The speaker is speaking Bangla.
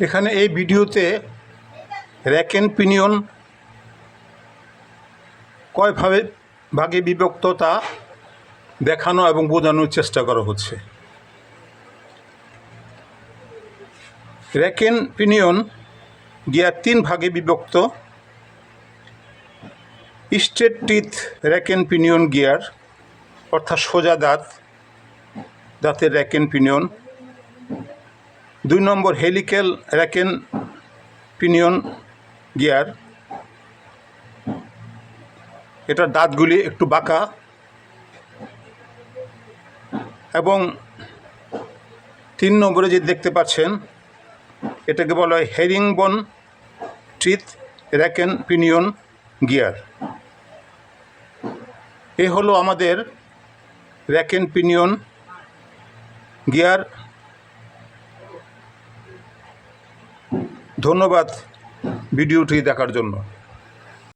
এখানে এই ভিডিওতে র্যাক এন্ড পিনিয়ন কয় ভাগে বিভক্ত তা দেখানো এবং বোঝানোর চেষ্টা করা হচ্ছে। র্যাক এন্ড পিনিয়ন গিয়ার 3 ভাগে বিভক্ত। Straight teeth rack and pinion gear অর্থাৎ সোজা দাঁতের র্যাক এন্ড পিনিয়ন। 2 নম্বর helical rack and pinion gear, এটার দাঁতগুলি একটু বাঁকা। এবং 3 নম্বরে যে দেখতে পাচ্ছেন এটাকে বলা হয় herringbone teeth rack and pinion gear. এ হলো আমাদের র্যাক এন্ড পিনিয়ন গিয়ার। ধন্যবাদ ভিডিওটি দেখার জন্য।